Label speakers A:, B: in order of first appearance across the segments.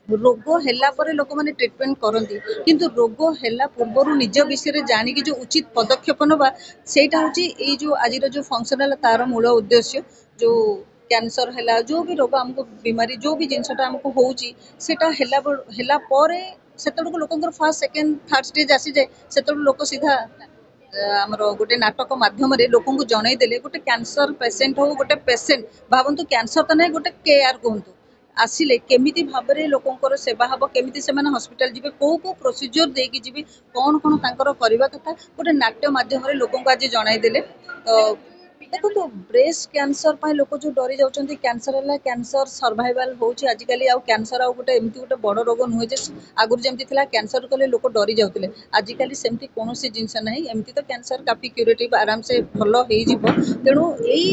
A: रोग ହେଲା ପରେ ଲୋକମାନେ ଟ୍ରିଟମେଣ୍ଟ କରନ୍ତି କିନ୍ତୁ ରୋଗ ହେଲା ପୂର୍ବରୁ ନିଜ ବିଷୟରେ ଜାଣିକି ଯୋଉ ଉଚିତ ପଦକ୍ଷେପ ନେବା ସେଇଟା ହଉଛି ଏଇ ଯୋଉ ଆଜିର ଯୋଉ ଫଙ୍କସନ ହେଲା ତାର ମୂଳ ଉଦ୍ଦେଶ୍ୟ। ଯୋଉ କ୍ୟାନ୍ସର ହେଲା ଯୋଉ ବି ରୋଗ ଆମକୁ ବିମାରୀ ଯୋଉ ବି ଜିନିଷଟା ଆମକୁ ହଉଛି ସେଟା ହେଲା ପରେ ସେତେବେଳକୁ ଲୋକଙ୍କର ଫାର୍ଷ୍ଟ ସେକେଣ୍ଡ ଥାର୍ଡ ଷ୍ଟେଜ ଆସିଯାଏ। ସେତେବେଳକୁ ଲୋକ ସିଧା ଆମର ଗୋଟେ ନାଟକ ମାଧ୍ୟମରେ ଲୋକଙ୍କୁ ଜଣେଇ ଦେଲେ ଗୋଟେ କ୍ୟାନ୍ସର ପେସେଣ୍ଟ ହଉ ଗୋଟେ ପେସେଣ୍ଟ ଭାବନ୍ତୁ କ୍ୟାନ୍ସର ତ ନାହିଁ ଗୋଟେ କେୟାର କୁହନ୍ତୁ ଆସିଲେ କେମିତି ଭାବରେ ଲୋକଙ୍କର ସେବା ହବ କେମିତି ସେମାନେ ହସ୍ପିଟାଲ ଯିବେ କୋଉ କୋଉ ପ୍ରୋସିଜିଓର ଦେଇକି ଯିବେ କଣ କଣ ତାଙ୍କର କରିବା କଥା ଗୋଟେ ନାଟ୍ୟ ମାଧ୍ୟମରେ ଲୋକଙ୍କୁ ଆଜି ଜଣାଇ ଦେଲେ। ତ ଦେଖନ୍ତୁ ବ୍ରେଷ୍ଟ କ୍ୟାନ୍ସର ପାଇଁ ଲୋକ ଯୋଉ ଡରି ଯାଉଛନ୍ତି କ୍ୟାନ୍ସର ହେଲା କ୍ୟାନ୍ସର ସର୍ଭାଇଭାଲ ହଉଛି ଆଜିକାଲି ଆଉ କ୍ୟାନ୍ସର ଆଉ ଗୋଟେ ଏମିତି ଗୋଟେ ବଡ ରୋଗ ନୁହେଁ ଯେ ଆଗରୁ ଯେମିତି ଥିଲା କ୍ୟାନ୍ସର କଲେ ଲୋକ ଡରି ଯାଉଥିଲେ ଆଜିକାଲି ସେମିତି କୌଣସି ଜିନିଷ ନାହିଁ ଏମିତି ତ କ୍ୟାନ୍ସର କାଫି କ୍ୟୁରେଟିଭ ଆରାମସେ ଭଲ ହେଇଯିବ। ତେଣୁ ଏଇ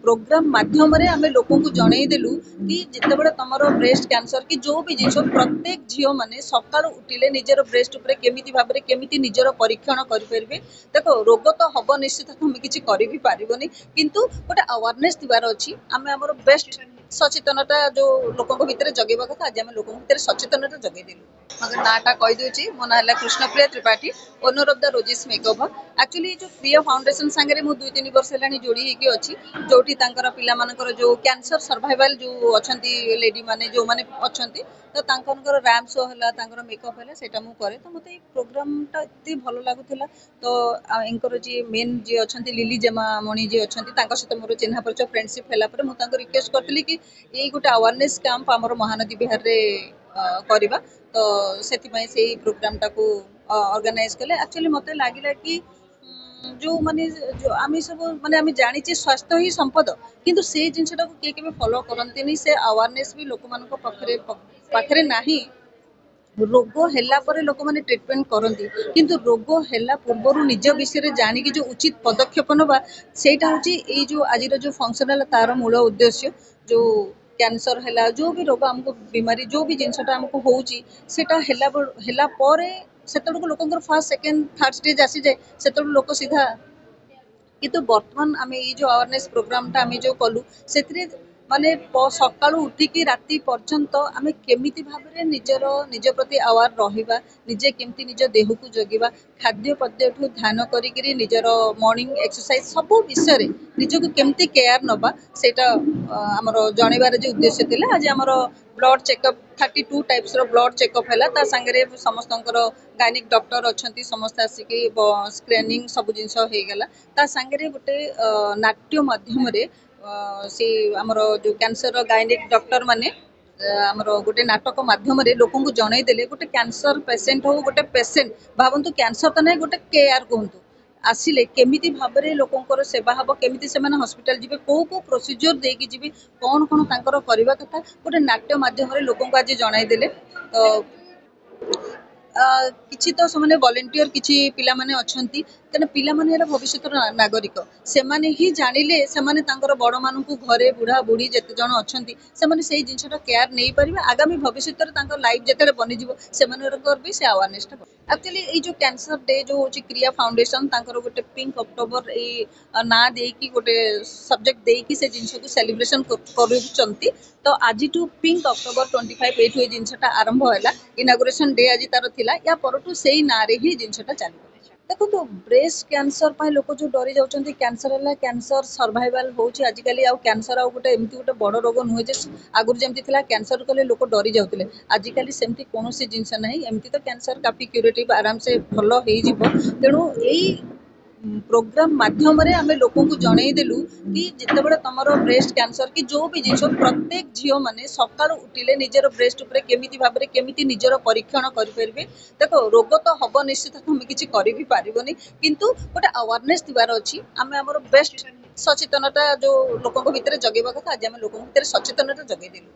A: ପ୍ରୋଗ୍ରାମ ମାଧ୍ୟମରେ ଆମେ ଲୋକଙ୍କୁ ଜଣେଇଦେଲୁ କି ଯେତେବେଳେ ତମର ବ୍ରେଷ୍ଟ କ୍ୟାନ୍ସର କି ଯୋଉ ବି ଜିନିଷ ପ୍ରତ୍ୟେକ ଝିଅ ମାନେ ସକାଳୁ ଉଠିଲେ ନିଜର ବ୍ରେଷ୍ଟ ଉପରେ କେମିତି ଭାବରେ କେମିତି ନିଜର ପରୀକ୍ଷଣ କରିପାରିବେ। ଦେଖ ରୋଗ ତ ହବ ନିଶ୍ଚିତ ତମେ କିଛି କରିବି ପାରିବନି କିନ୍ତୁ ଗୋଟେ ଆୱାରନେସ ଥିବାର ଅଛି ଆମେ ଆମର ବେଷ୍ଟ ସଚେତନତା ଯୋଉ ଲୋକଙ୍କ ଭିତରେ ଜଗେଇବା କଥା ଆଜି ଆମେ ଲୋକଙ୍କ ଭିତରେ ସଚେତନତା ଜଗେଇଦେଲୁ। मगर नाटा कहीदे मो ना है Krishnapriya Tripathi owner of the Rosie's makeover actually जो प्रिया फाउंडेशन सांगे मु 2-3 वर्ष है जोड़ी होगी अच्छी जोटी पिलाମାନଙ୍କର जो कैंसर सर्वाइवल जो अच्छा लेडी माने जो माने अच्छा तो रैम्प शो है मेकअप है सेटा मु करे तो मते प्रोग्रामटा एते भल लागुला। तो एंकर जी मेन जी अच्छा लिली जेमा मणि जी अच्छा सहित मोर चिन्ह परिचय फ्रेंडशिप है मुझे रिक्वेस्ट करी कि यही गोटे अवेयरनेस कैंप आम महानदी विहार में करवा तो से प्रोग्राम टाको ऑर्गेनाइज कले एक्चुअली मते लागिला कि जो माने जो आम सब माने जानी स्वास्थ्य ही संपद किंतु से जिनटा को किए के फॉलो करते से अवेयरनेस भी लोक मान पाखे नहीं। रोग ହେଲା ପରେ ଲୋକମାନେ ଟ୍ରିଟମେଣ୍ଟ କରନ୍ତି କିନ୍ତୁ ରୋଗ ହେଲା ପୂର୍ବରୁ ନିଜ ବିଷୟରେ ଜାଣିକି ଯୋଉ ଉଚିତ ପଦକ୍ଷେପ ନେବା ସେଇଟା ହଉଛି ଏଇ ଯୋଉ ଆଜିର ଯୋଉ ଫଙ୍କସନ ହେଲା ତାର ମୂଳ ଉଦ୍ଦେଶ୍ୟ। ଯୋଉ କ୍ୟାନ୍ସର ହେଲା ଯୋଉ ବି ରୋଗ ଆମକୁ ବିମାରୀ ଯୋଉ ବି ଜିନିଷଟା ଆମକୁ ହଉଛି ସେଟା ହେଲା ପରେ ସେତେବେଳକୁ ଲୋକଙ୍କର ଫାର୍ଷ୍ଟ ସେକେଣ୍ଡ ଥାର୍ଡ ଷ୍ଟେଜ ଆସିଯାଏ। ସେତେବେଳକୁ ଲୋକ ସିଧା କିନ୍ତୁ ବର୍ତ୍ତମାନ ଆମେ ଏଇ ଯୋଉ ଆୱାରନେସ୍ ପ୍ରୋଗ୍ରାମଟା ଆମେ ଯୋଉ କଲୁ ସେଥିରେ ମାନେ ସକାଳୁ ଉଠିକି ରାତି ପର୍ଯ୍ୟନ୍ତ ଆମେ କେମିତି ଭାବରେ ନିଜ ପ୍ରତି ଆୱାର ରହିବା ନିଜେ କେମିତି ନିଜ ଦେହକୁ ଜଗିବା ଖାଦ୍ୟପଦ୍ୟଠୁ ଧ୍ୟାନ କରିକିରି ନିଜର ମର୍ଣ୍ଣିଂ ଏକ୍ସରସାଇଜ ସବୁ ବିଷୟରେ ନିଜକୁ କେମିତି କେୟାର ନବା ସେଇଟା ଆମର ଜଣେଇବାର ଯେ ଉଦ୍ଦେଶ୍ୟ ଥିଲା। ଆଜି ଆମର ब्लड चेकअप 32 टाइप्स रो ब्लड चेकअप है सांगे समस्त गायनिक डॉक्टर अच्छा समस्त आसिक स्क्रीनिंग सब जिन होगा सांगे गोटे नाट्य माध्यम से आमर जो कैंसर गायनिक डॉक्टर माने आमर गोटे नाटक माध्यम लोक जनईदे गोटे कैंसर पेसेंट हो गोटे पेसेंट भावतु कैंसर तो नहीं गोटे केयार कहतु आसिले केमिति भाबरे लोकंकर सेवा हबो केमिति सेमाने हॉस्पिटल जिबे को प्रोसीजर देकी जिबे कौन कौन तांकर करबा कथा गोटे नाट्य माध्यम लोक आज जणाई देले। तो किछि तो से वॉलंटियर किछि पिला माने अछंती तेने पिला माने हेला भविष्यतर नागरिक सेमाने ही जानिले सेमाने तांकर बड़ मानकु घरे बुढ़ा बुढ़ी जेते जण अछंती सेमाने सेही जिंसटा केयर नै परिबे आगामी भविष्यतर तांकर लाइफ जेतेले बनि जिवो सेमानकर भी से अवेयरनेस एक्चुअली ये जो कैंसर डे जो होची क्रिया फाउंडेशन तांकर गोटे पिंक अक्टोबर ए ना देकी गोटे सब्जेक्ट देकी से जिंस को सेलिब्रेशन करूचंती। तो आज टू पिंक अक्टोबर 25 एठु ए जिंसटा आरंभ हैला इनागुरेशन डे आज तार थिला या परटू सेही नारे ही जिंसटा चालू। देखो तो ब्रेस्ट कैंसर पाई लोक जो डरी जाउछंती कैंसर है कैंसर सर्वाइवल होची आजिकली आउ कैंसर आउ गोटे एमती गोटे बड़ रोग नुहे जे आगुर जेमती थिला कैंसर कले लोक डरी जाउतले आजिकली सेमती कोनोसी जिंस नहीं एमती तो कैंसर काफी क्यूरेटिव आराम से भल हो जिवो। तेणु एई प्रोग्राम माध्यम आम लोक जनईदेलु कि जितेबाला तुम ब्रेस्ट कैंसर कि जो भी जिन प्रत्येक झील मैंने सका उठिले निजर ब्रेस्ट उपर केमिति भाबरे केमिति निजर परीक्षण करेंगे। देखो रोग तो हम निश्चित तुम किसी कर भी पारबनी किंतु गोटे अवेयरनेस थिबार अच्छी आम आमर बेस्ट सचेतनता जो लोक भितर जगेवा कथा आज आम लोक भितर सचेतनता जगेदेलु।